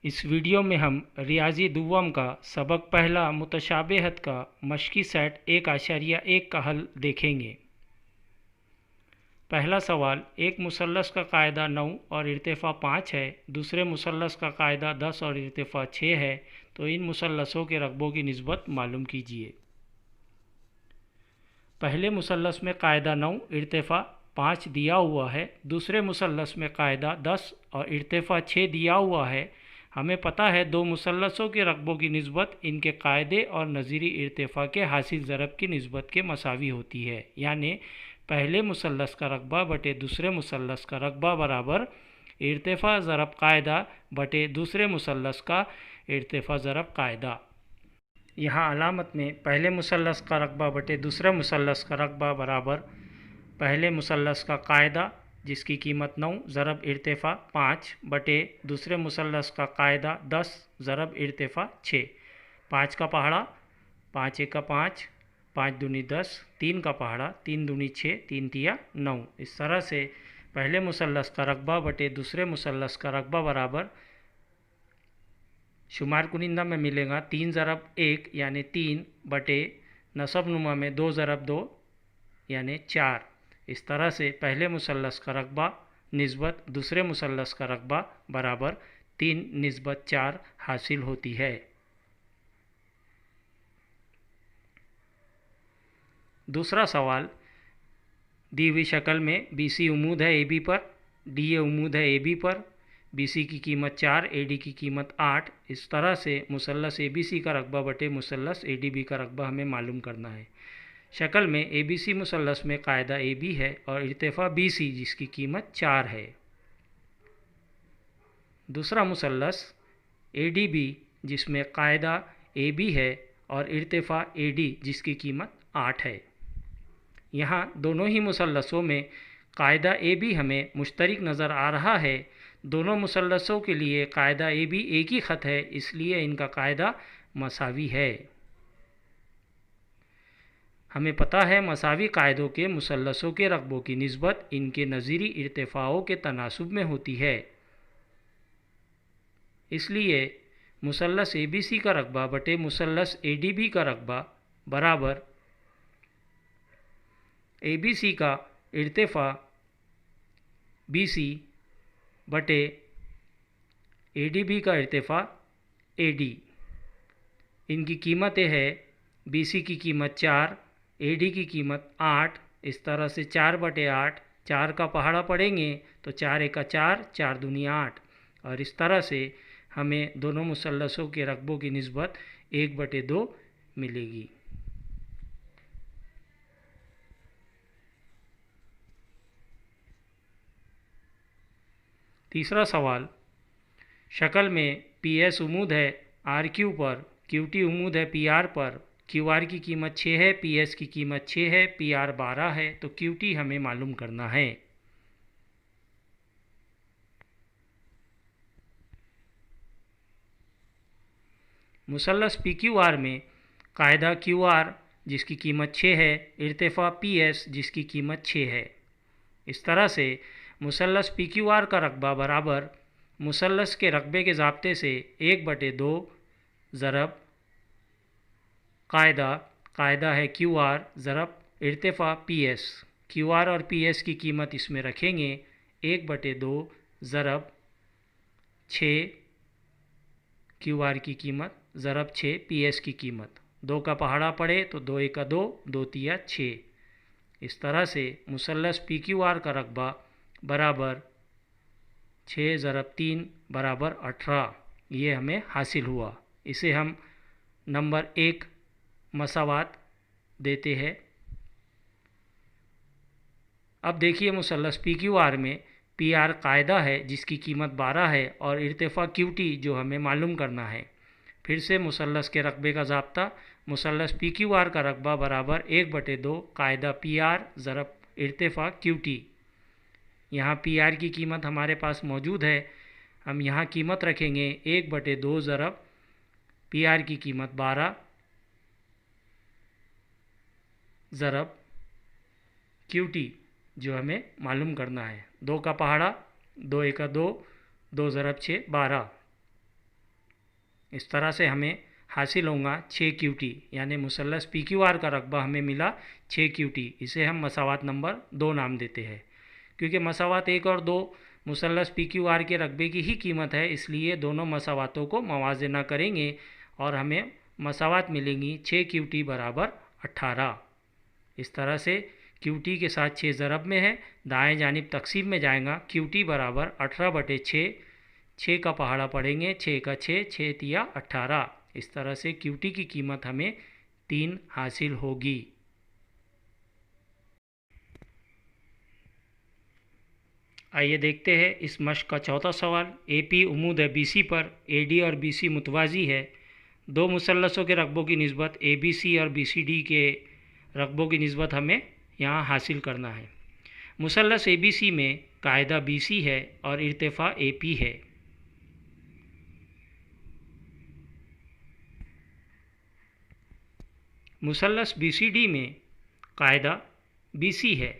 इस वीडियो में हम रियाजी दुव्वम का सबक पहला मुतशाबिहत का मशकी सेट 1.1 का हल देखेंगे। पहला सवाल, एक मुसल्लस का कायदा 9 और इर्तिफ़ा 5 है, दूसरे मुसल्लस का कायदा 10 और इर्तिफ़ा 6 है, तो इन मुसल्लसों के रकबों की निस्बत मालूम कीजिए। पहले मुसल्लस में कायदा 9 इर्तिफ़ा 5 दिया हुआ है, दूसरे मुसल्लस में कायदा 10 और इर्तिफ़ा 6 दिया हुआ है। हमें पता है दो मुसल्लसों के रकबों की निस्बत इनके कायदे और नज़ीरी इर्तिफ़ा के हासिल ज़रब की निस्बत के मसावी होती है, यानी पहले मुसल्लस का रकबा बटे दूसरे मुसल्लस का रकबा बराबर इर्तिफ़ा ज़रब कायदा बटे दूसरे मुसल्लस का इर्तिफ़ा ज़रब कायदा। यहाँ अलामत में पहले मुसल्लस का रकबा बटे दूसरे मुसल्लस का रकबा बराबर पहले मुसल्लस का कायदा जिसकी कीमत 9 ज़रब इर्तिफ़ा 5 बटे दूसरे मुसल्लस का कायदा 10 ज़रब इर्तिफ़ा 6। 5 का पहाड़ा 5 एक का 5, 5 दूनी 10, 3 का पहाड़ा 3 दूनी 6, 3 तिया 9। इस तरह से पहले मुसल्लस का रकबा बटे दूसरे मुसल्लस का रकबा बराबर शुमार कुनिंदा में मिलेगा 3 ज़रब 1 यानी 3 बटे नसब नुमा में 2 ज़रब 2 यानी 4। इस तरह से पहले मुसल्लस का रकबा निस्बत दूसरे मुसल्लस का रकबा बराबर 3 निस्बत 4 हासिल होती है। दूसरा सवाल, दी हुई शक्ल में BC उम्मीद है AB पर, DA उम्मीद है AB पर, BC की कीमत 4, AD की कीमत 8। इस तरह से मुसल्लस ABC का रकबा बटे मुसल्लस ADB का रकबा हमें मालूम करना है। शक्ल में ABC मुसल्लस में कायदा AB है और इर्तिफ़ा BC जिसकी कीमत 4 है। दूसरा मुसल्लस ADB जिसमें कायदा AB है और इर्तिफ़ा AD जिसकी कीमत 8 है। यहाँ दोनों ही मुसल्लसों में कायदा AB हमें मुश्तरक नज़र आ रहा है। दोनों मुसल्लसों के लिए कायदा AB एक ही ख़त है, इसलिए इनका कायदा मसावी है। हमें पता है मसावी कायदों के मुसल्लसों के रकबों की निस्बत इनके नज़ीरी इर्तिफ़ाओं के तनासुब में होती है। इसलिए मुसल्लस ABC का रकबा बटे मुसल्लस ADB का रकबा बराबर ABC का इर्तिफ़ा BC बटे ADB का इर्तिफ़ा AD। इनकी कीमतें हैं BC की कीमत 4, AD की कीमत 8। इस तरह से 4 बटे 8, 4 का पहाड़ा पड़ेंगे तो 4 एक का 4, 4 दूनी 8। और इस तरह से हमें दोनों मुसल्लसों के रकबों की निस्बत 1 बटे 2 मिलेगी। तीसरा सवाल, शक्ल में PS उम्मीद है RQ पर, QT उम्मीद है PR पर, QR की कीमत 6 है, PS की कीमत 6 है, PR 12 है, तो QT हमें मालूम करना है। मुसल्लस PQR में कायदा QR जिसकी कीमत 6 है, इर्तिफ़ा PS जिसकी कीमत 6 है। इस तरह से मुसल्लस PQR का रकबा बराबर मुसल्लस के रकबे के ज़ाब्ते से 1 बटे 2 ज़रब कायदा है QR ज़रब इर्तिफ़ा PS। QR और PS की कीमत इसमें रखेंगे 1 बटे 2 ज़रब 6 QR की कीमत ज़रब 6 PS की कीमत। 2 का पहाड़ा पड़े तो 2 एक का 2, 2 तिया 6। इस तरह से मुसल्लस PQR का रकबा बराबर 6 ज़रब 3 बराबर 18। ये हमें हासिल हुआ। इसे हम नंबर 1 मसावात देते हैं। अब देखिए मुसल्लस PQR में PR कायदा है जिसकी कीमत 12 है और इर्तिफ़ा QT जो हमें मालूम करना है। फिर से मुसल्लस के रकबे का ज़ाब्ता, मुसल्लस PQR का रकबा बराबर 1 बटे 2 कायदा PR ज़रब इर्तिफ़ा QT। यहाँ PR की कीमत हमारे पास मौजूद है, हम यहाँ कीमत रखेंगे 1 बटे 2 ज़रब PR की कीमत 12 ज़रब QT जो हमें मालूम करना है। 2 का पहाड़ा 2 एक का 2, 2 ज़रब 6 12। इस तरह से हमें हासिल होगा 6 QT, यानी मुसल्लस PQR का रकबा हमें मिला 6 QT। इसे हम मसावात नंबर 2 नाम देते हैं। क्योंकि मसावात 1 और 2 मुसल्लस PQR के रकबे की ही कीमत है, इसलिए दोनों मसावातों को मवाजना करेंगे और हमें मसावात मिलेंगी 6 QT बराबर 18। इस तरह से QT के साथ 6 ज़रब में है, दाएं जानिब तकसीम में जाएगा। QT बराबर 18/6, 6 का पहाड़ा पढ़ेंगे, 6 का 6, 6 तिया 18। इस तरह से QT की कीमत हमें 3 हासिल होगी। आइए देखते हैं इस मश्क का चौथा सवाल। AP उमूद है BC पर, AD और BC मुतवाज़ी है। दो मुसल्लसों के रकबों की निस्बत ABC और BCD के रकबों की निस्बत हमें यहाँ हासिल करना है। मुसल्लस ABC में कायदा BC है और इर्तिफ़ा AP है। मुसल्लस BCD में कायदा BC है।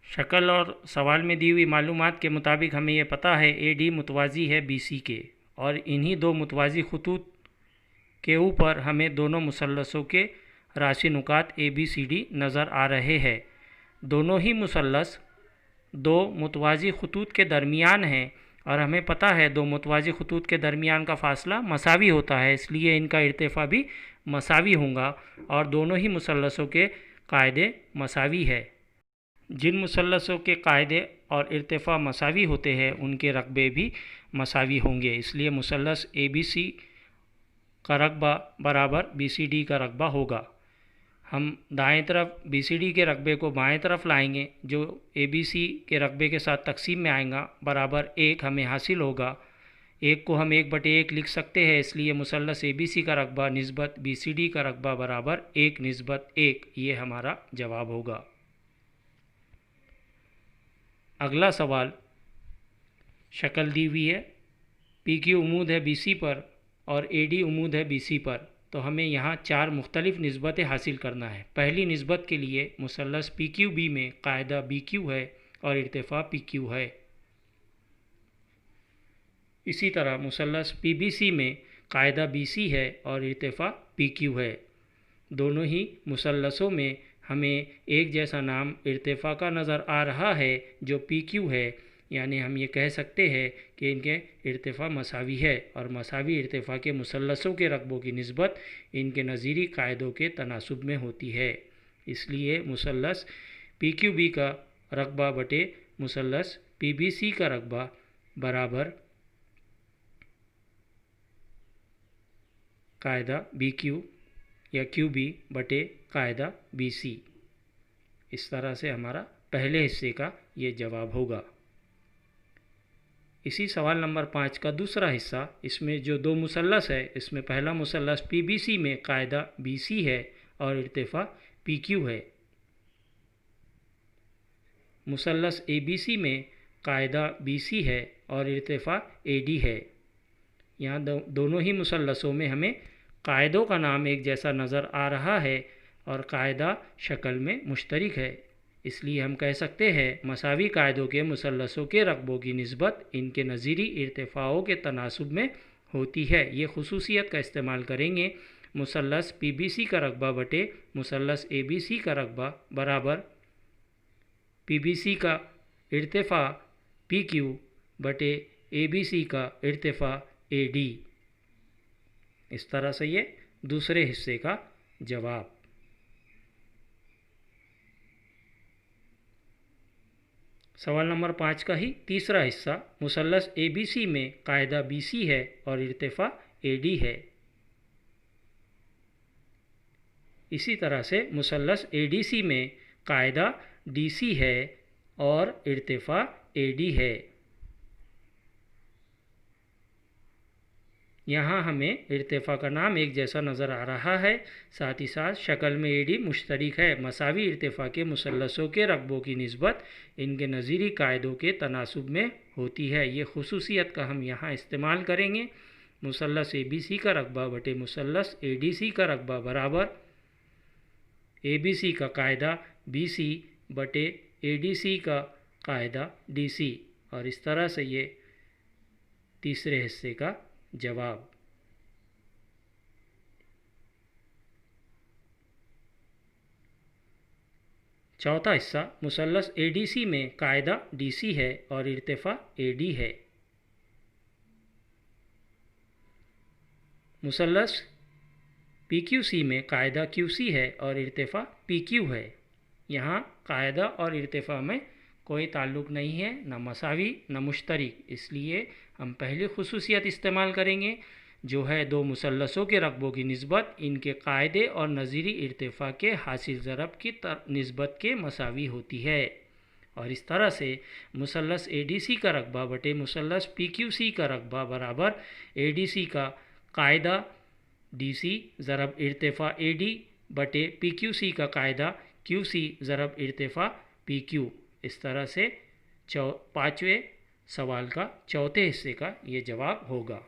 शक्ल और सवाल में दी हुई मालूमात के मुताबिक हमें यह पता है AD मुतवाज़ी है BC के, और इन्हीं दो मुतवाज़ी खतूत के ऊपर हमें दोनों मुसल्लसों के राशि नुकात ABCD नज़र आ रहे हैं। दोनों ही मुसल्लस दो मुतवाज़ी खतूत के दरमियान हैं और हमें पता है दो मुतवाज़ी खतूत के दरमियान का फ़ासला मसावी होता है, इसलिए इनका इर्तिफ़ा भी मसावी होगा और दोनों ही मुसल्लसों के कायदे मसावी है। जिन मुसल्लसों के कायदे और इर्तिफ़ा मसावी होते हैं उनके रकबे भी मसावी होंगे, इसलिए मुसल्लस ABC का रकबा बराबर BCD का रकबा होगा। हम दाएं तरफ BCD के रकबे को बाएं तरफ लाएंगे, जो ABC के रकबे के साथ तकसीम में आएगा, बराबर 1 हमें हासिल होगा। 1 को हम 1/1 लिख सकते हैं, इसलिए मुसल्लस ABC का रकबा निस्बत BCD का रकबा बराबर 1/1, ये हमारा जवाब होगा। अगला सवाल शक्ल दी हुई है। PQ उमूद है BC पर और AD उमूद है BC पर, तो हमें यहाँ 4 मुख्तलिफ़ निस्बतें हासिल करना है। पहली निस्बत के लिए मुसल्लस PQB में कायदा BQ है और इर्तिफ़ा PQ है। इसी तरह मुसल्लस PBC में कायदा BC है और इर्तिफ़ा PQ है। दोनों ही मुसल्लसों में हमें एक जैसा नाम इर्तिफ़ा का नज़र आ रहा है जो PQ है, यानी हम ये कह सकते हैं कि इनके इर्तिफ़ा मसावी है और मसावी इर्तिफ़ा के मुसल्लसों के रकबों की निस्बत इनके नज़ीरी कायदों के तनासुब में होती है। इसलिए मुसल्लस PQB का रकबा बटे मुसल्लस PBC का रकबा बराबर कायदा BQ या QB बटे कायदा BC। इस तरह से हमारा पहले हिस्से का ये जवाब होगा। इसी सवाल नंबर 5 का दूसरा हिस्सा, इसमें जो दो मुसल्लस है, इसमें पहला मुसल्लस PBC में कायदा BC है और इर्तिफ़ा PQ है। मुसल्लस ABC में कायदा BC है और इर्तिफ़ा AD है। यहाँ दोनों ही मुसल्लसों में हमें कायदों का नाम एक जैसा नज़र आ रहा है और कायदा शक्ल में मुश्तरिक है, इसलिए हम कह सकते हैं मसावी कायदों के मुसल्लसों के रकबों की निस्बत इनके नज़ीरी इर्तिफ़ाओं के तनासुब में होती है। ये खुसूसियत का इस्तेमाल करेंगे। मुसल्लस PBC का रकबा बटे मुसल्लस ABC का रकबा बराबर PBC का इर्तिफ़ा PQ बटे ABC का इर्तिफ़ा AD। इस तरह से ये दूसरे हिस्से का जवाब। सवाल नंबर 5 का ही तीसरा हिस्सा, मुसल्लस ABC में कायदा BC है और इर्तिफ़ा AD है। इसी तरह से मुसल्लस ADC में कायदा DC है और इर्तिफ़ा AD है। यहाँ हमें इर्तिफ़ा का नाम एक जैसा नज़र आ रहा है, साथ ही साथ शक्ल में AD मुश्तरिक है। मसावी इर्तिफ़ा के मुसल्लसों के रकबों की निस्बत इनके नज़ीरी कायदों के तनासुब में होती है। ये खुसूसियत का हम यहाँ इस्तेमाल करेंगे। मुसल्लस ABC का रकबा बटे मुसल्लस ADC का रकबा बराबर ABC का कायदा BC बटे ADC का कायदा DC, और इस तरह से ये तीसरे हिस्से का जवाब। चौथा हिस्सा, मुसल्लस ADC में कायदा DC है और इर्तिफा AD है। मुसल्लस PQC में कायदा QC है और इर्तिफा PQ है। यहाँ कायदा और इर्तिफा में कोई ताल्लुक़ नहीं है, न मसावी न मुश्तरिक, इसलिए हम पहली खुसूसियत इस्तेमाल करेंगे जो है दो मुसल्लसों के रकबों की निस्बत इनके कायदे और नज़ीरी इर्तिफा के हासिल ज़रब की निस्बत के मसावी होती है। और इस तरह से मुसल्लस ADC का रकबा बटे मुसल्लस PQC का रकबा बराबर ADC का कायदा DC ज़रब इर्तिफा AD बटे PQC का कायदा QC ज़रब इर्तिफा PQ। इस तरह से पाँचवें सवाल का चौथे हिस्से का ये जवाब होगा।